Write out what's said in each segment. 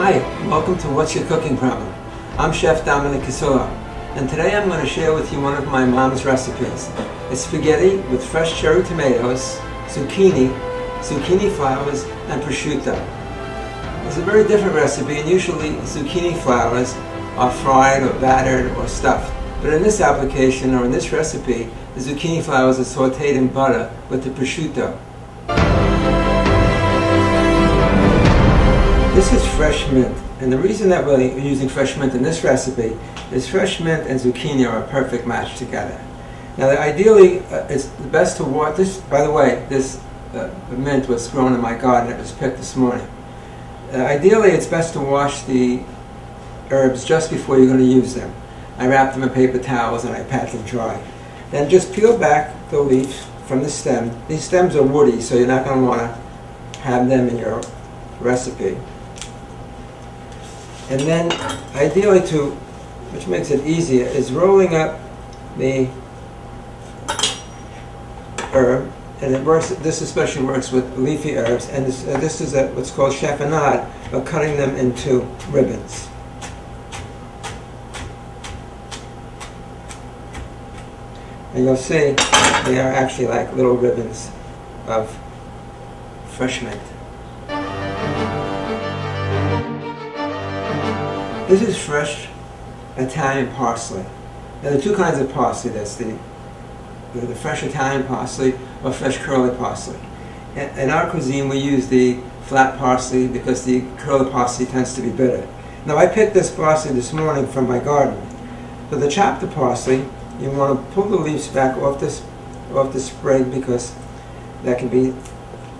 Hi, welcome to What's Your Cooking Problem? I'm Chef Domenic Casillo, and today I'm going to share with you one of my mom's recipes. It's spaghetti with fresh cherry tomatoes, zucchini flowers, and prosciutto. It's a very different recipe, and usually zucchini flowers are fried or battered or stuffed. But in this application, or in this recipe, the zucchini flowers are sauteed in butter with the prosciutto. This is fresh mint, and the reason that we're using fresh mint in this recipe is fresh mint and zucchini are a perfect match together. Now, ideally, it's best to wash this. By the way, this mint was grown in my garden. It was picked this morning. Ideally, it's best to wash the herbs just before you're going to use them. I wrap them in paper towels and I pat them dry. Then just peel back the leaf from the stem. These stems are woody, so you're not going to want to have them in your recipe. And then, ideally, which makes it easier, is rolling up the herb, and it works. This especially works with leafy herbs, and this is what's called chiffonade, or cutting them into ribbons. And you'll see they are actually like little ribbons of fresh mint. This is fresh Italian parsley. Now, there are two kinds of parsley. There's the fresh Italian parsley or fresh curly parsley. In our cuisine, we use the flat parsley because the curly parsley tends to be bitter. Now, I picked this parsley this morning from my garden. So to chop the parsley, you want to pull the leaves back off the sprig because that can be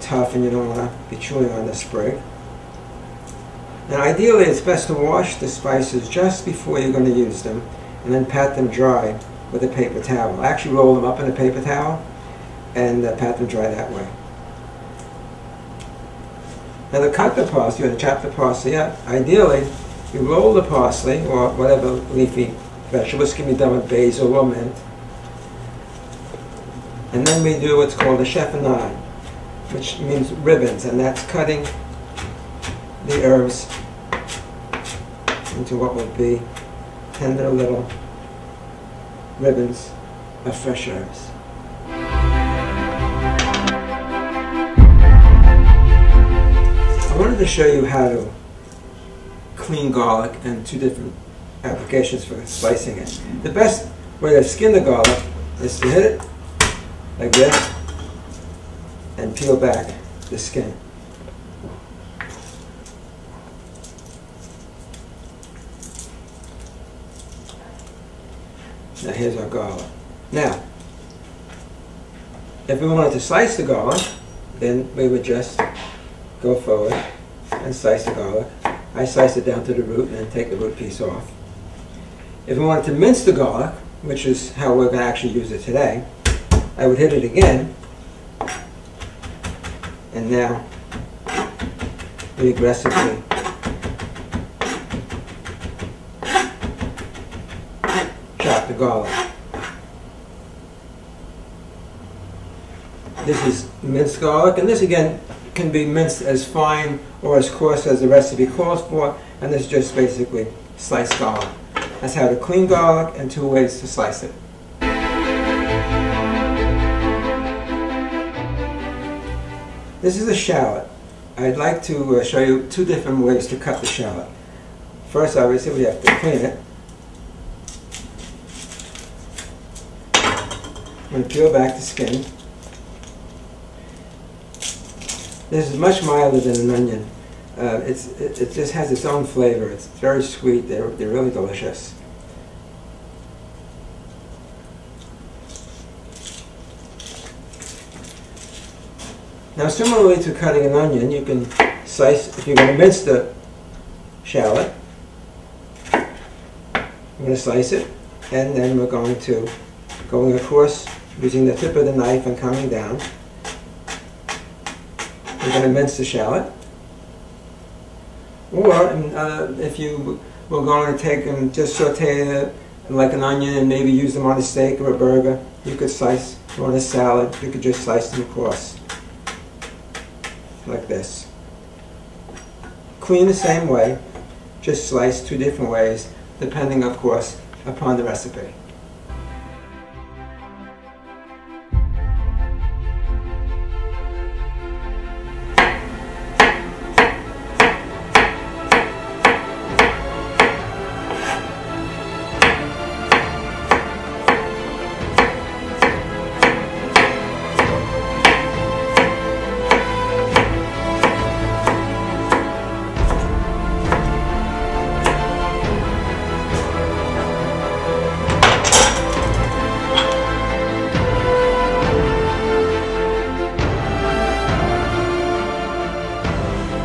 tough and you don't want to be chewing on the sprig. Now, ideally, it's best to wash the spices just before you're going to use them and then pat them dry with a paper towel. I actually roll them up in a paper towel and pat them dry that way. Now, to cut the parsley or to chop the parsley up, ideally, you roll the parsley or whatever leafy vegetables can be done with basil or mint. And then we do what's called a chiffonade, which means ribbons, and that's cutting the herbs into what would be tender little ribbons of fresh herbs. I wanted to show you how to clean garlic and two different applications for slicing it. The best way to skin the garlic is to hit it like this and peel back the skin. Now here's our garlic. Now, if we wanted to slice the garlic, then we would just go forward and slice the garlic. I slice it down to the root and then take the root piece off. If we wanted to mince the garlic, which is how we're going to actually use it today, I would hit it again, and now we aggressively chop the garlic. This is minced garlic, and this again can be minced as fine or as coarse as the recipe calls for, and this is just basically sliced garlic. That's how to clean garlic and two ways to slice it. This is a shallot. I'd like to show you two different ways to cut the shallot. First, obviously, we have to clean it. And peel back the skin. This is much milder than an onion. It just has its own flavor. It's very sweet. They're really delicious. Now, similarly to cutting an onion, you can slice, if you're going to mince the shallot, I'm going to slice it, and then we're going across using the tip of the knife and coming down. We're going to mince the shallot. Or if you were going to take and just saute it like an onion and maybe use them on a steak or a burger, you could slice, or on a salad, you could just slice them across like this. Clean the same way. just sliced two different ways, depending, of course, upon the recipe.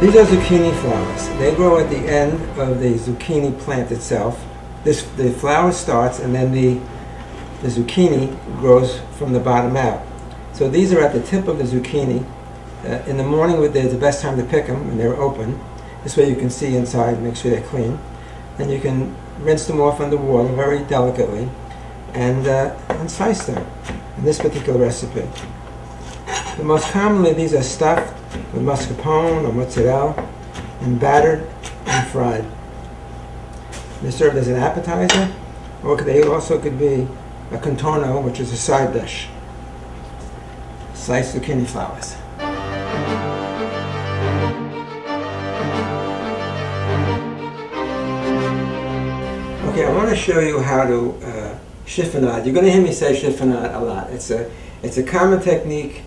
These are zucchini flowers. They grow at the end of the zucchini plant itself. The flower starts and then the zucchini grows from the bottom out. So these are at the tip of the zucchini. In the morning there's the best time to pick them when they're open. This way you can see inside and make sure they're clean. And you can rinse them off under water very delicately and slice them in this particular recipe. But most commonly these are stuffed with mascarpone or mozzarella and battered and fried. They're served as an appetizer, or they also could be a contorno, which is a side dish. Sliced zucchini flowers. Okay, I want to show you how to chiffonade. You're going to hear me say chiffonade a lot. It's a common technique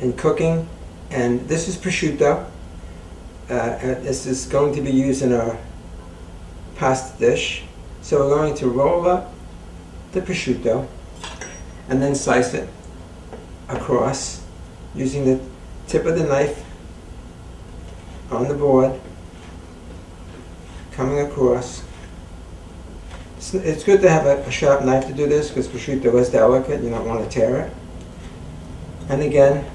in cooking. And this is prosciutto. This is going to be used in our pasta dish. So we're going to roll up the prosciutto and then slice it across using the tip of the knife on the board, coming across. It's good to have a sharp knife to do this because prosciutto is delicate. You don't want to tear it. And again,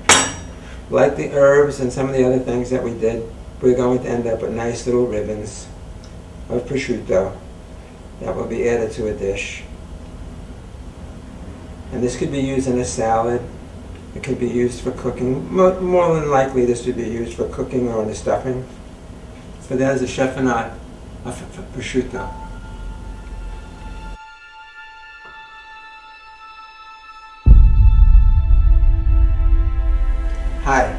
like the herbs and some of the other things that we did, we're going to end up with nice little ribbons of prosciutto that will be added to a dish. And this could be used in a salad. It could be used for cooking. More than likely this would be used for cooking or in the stuffing. So there's a chiffonade of prosciutto. Hi,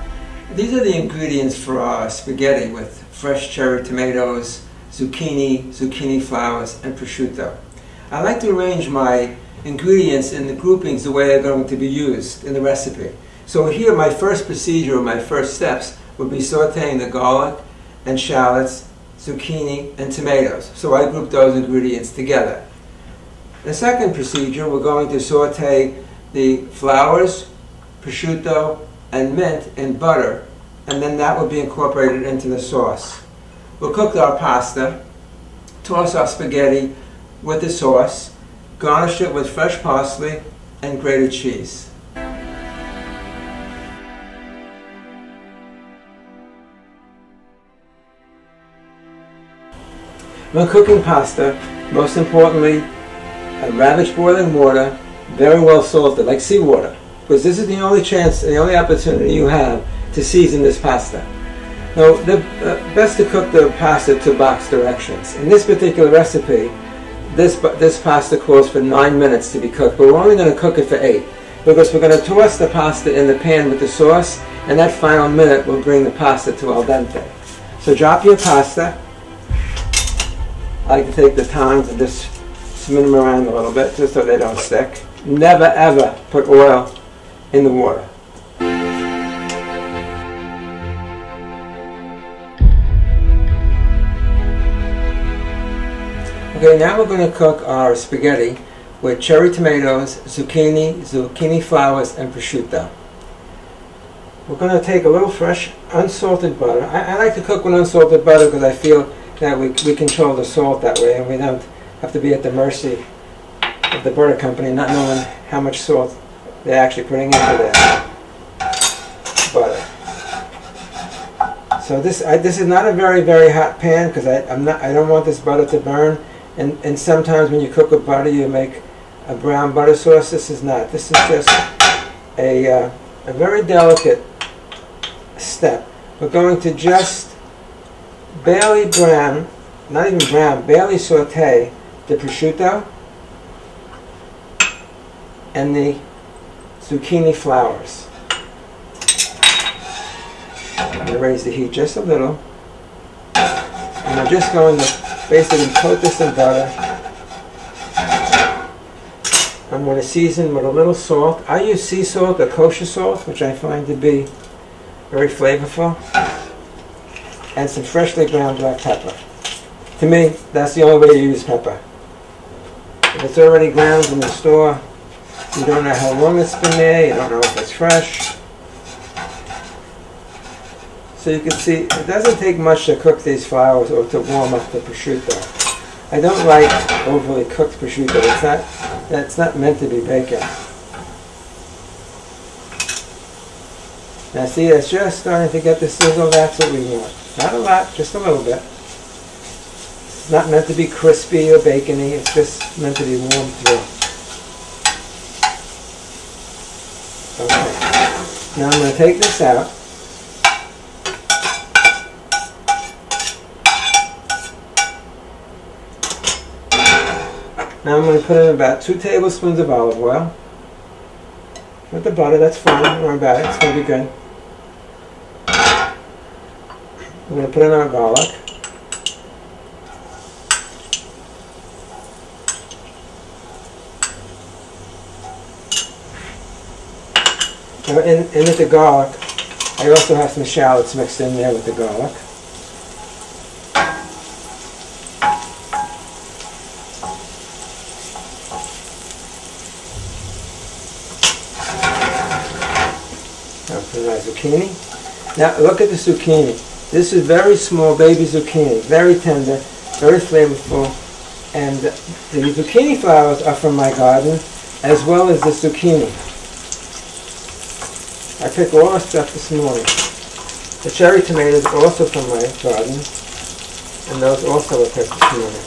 these are the ingredients for our spaghetti with fresh cherry tomatoes, zucchini flowers, and prosciutto. I like to arrange my ingredients in the groupings the way they're going to be used in the recipe. So here my first procedure, or my first steps, would be sauteing the garlic and shallots, zucchini, and tomatoes. So I group those ingredients together. The second procedure, we're going to saute the flowers, prosciutto, and mint in butter, and then that will be incorporated into the sauce. We'll cook our pasta, toss our spaghetti with the sauce, garnish it with fresh parsley and grated cheese. When cooking pasta, most importantly, ravage boiling water, very well salted, like seawater, because this is the only chance, the only opportunity you have to season this pasta. Now, best to cook the pasta to box directions. In this particular recipe, this pasta calls for 9 minutes to be cooked, but we're only going to cook it for 8, because we're going to toss the pasta in the pan with the sauce, and that final minute will bring the pasta to al dente. So drop your pasta. I like to take the tongs and just spin them around a little bit, just so they don't stick. Never ever put oil in the water. Okay, now we're going to cook our spaghetti with cherry tomatoes, zucchini flowers, and prosciutto. We're going to take a little fresh unsalted butter. I like to cook with unsalted butter because I feel that we control the salt that way, and we don't have to be at the mercy of the butter company not knowing how much salt they're actually putting into their butter. So this is not a very hot pan because I don't want this butter to burn. And sometimes when you cook with butter, you make a brown butter sauce. This is not. This is just a very delicate step. We're going to just barely brown not even brown, barely saute the prosciutto and the zucchini flowers. I'm going to raise the heat just a little. And I'm just going to basically coat this in butter. I'm going to season with a little salt. I use sea salt or kosher salt, which I find to be very flavorful. And some freshly ground black pepper. To me, that's the only way to use pepper. If it's already ground in the store, you don't know how long it's been there, you don't know if it's fresh. So you can see, it doesn't take much to cook these flowers or to warm up the prosciutto. I don't like overly cooked prosciutto. It's not meant to be bacon. Now see, it's just starting to get the sizzle. That's what we want. Not a lot, just a little bit. It's not meant to be crispy or bacony. It's just meant to be warmed through. Okay. Now I'm going to take this out. Now I'm going to put in about 2 tablespoons of olive oil. With the butter, that's fine. Don't worry about it. It's going to be good. I'm going to put in our garlic. Now in with the garlic, I also have some shallots mixed in there with the garlic. Zucchini. Now look at the zucchini. This is very small baby zucchini, very tender, very flavorful, and the zucchini flowers are from my garden as well as the zucchini. I picked all the stuff this morning. The cherry tomatoes are also from my garden, and those also were picked this morning.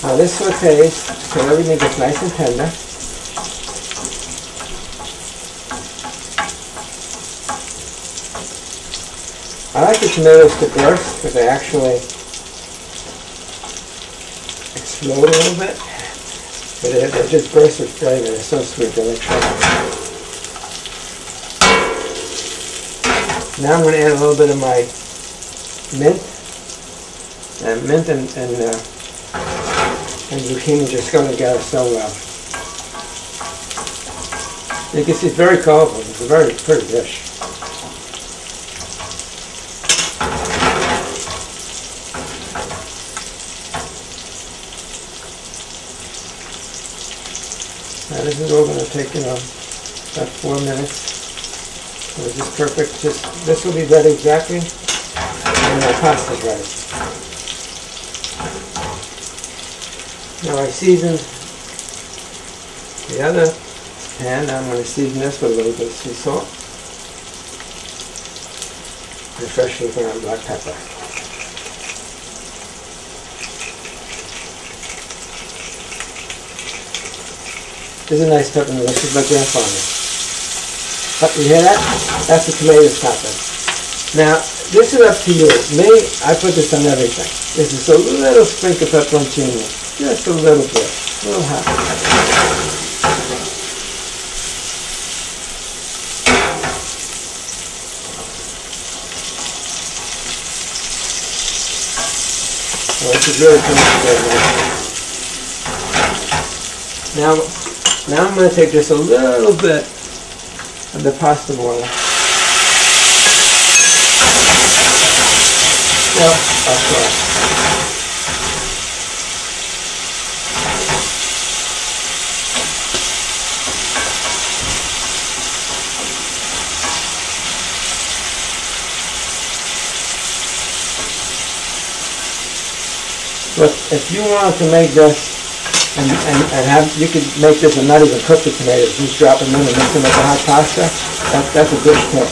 Now this sautés so everything gets nice and tender. I like the tomatoes to burst because they actually explode a little bit. But they just burst with flavor. They're so sweet. They're like sugar. Now I'm going to add a little bit of my mint. And mint and zucchini just go together so well. You can see it's very colorful. It's a very pretty dish. Now this is all going to take, about 4 minutes. So it's just perfect. This will be ready exactly when my pasta's ready. Now I seasoned the other pan. Now I'm going to season this with a little bit of sea salt and freshly ground black pepper. This is a nice pepper. This is my grandfather. You hear that? That's the tomatoes popping. Now, this is up to you. Me, I put this on everything. This is a little sprinkle of pepperoncini. Just a little bit. A little hot. Oh, this is really coming together. Now I'm going to take just a little bit of the pasta oil. Well, of course. But if you want to make this and you could make this and not even cook the tomatoes, just drop them in and mix them with the hot pasta. That's a good tip.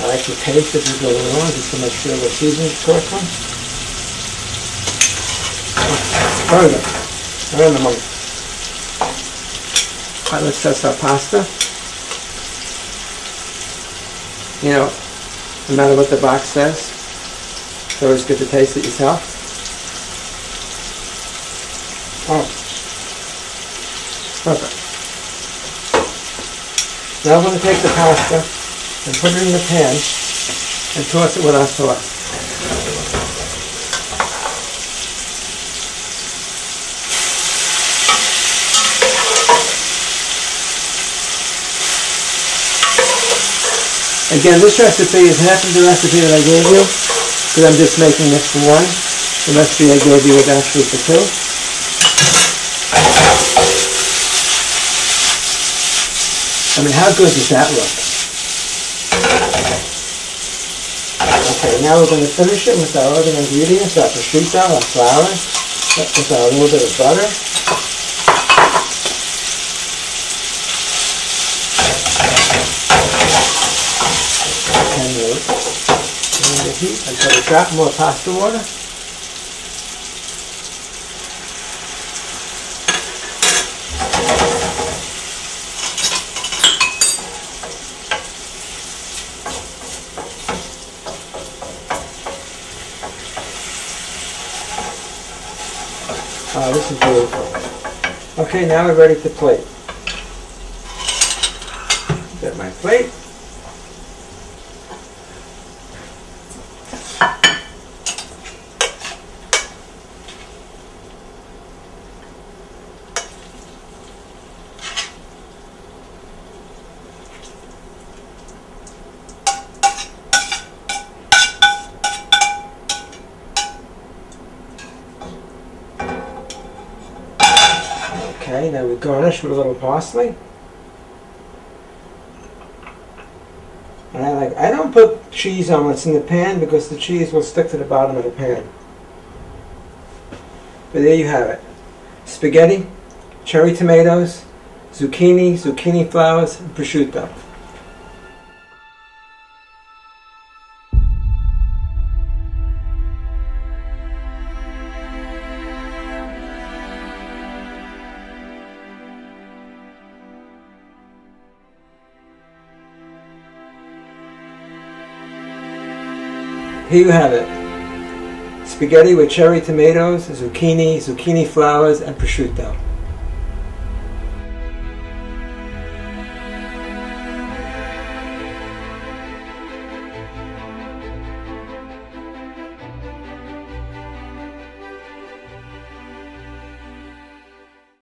I like to taste it as we go along just to make sure we're seasoning correctly. Perfect. around the month. Alright, let's test our pasta. You know, no matter what the box says, it's always good to taste it yourself. Oh, perfect. Now I'm going to take the pasta and put it in the pan and toss it with our sauce. Again, this recipe is half of the recipe that I gave you, because I'm just making this for one. The recipe I gave you was actually for two. I mean, how good does that look? Okay, now we're going to finish it with our other ingredients, our prosciutto, our flour, with our little bit of butter. And the heat, I put a drop more pasta water. Oh, this is beautiful. Okay, now we're ready to plate. Get my plate. Okay, now we garnish with a little parsley. And I don't put cheese on what's in the pan because the cheese will stick to the bottom of the pan. But there you have it. Spaghetti, cherry tomatoes, zucchini flowers, and prosciutto. Here you have it. Spaghetti with cherry tomatoes, zucchini flowers, and prosciutto.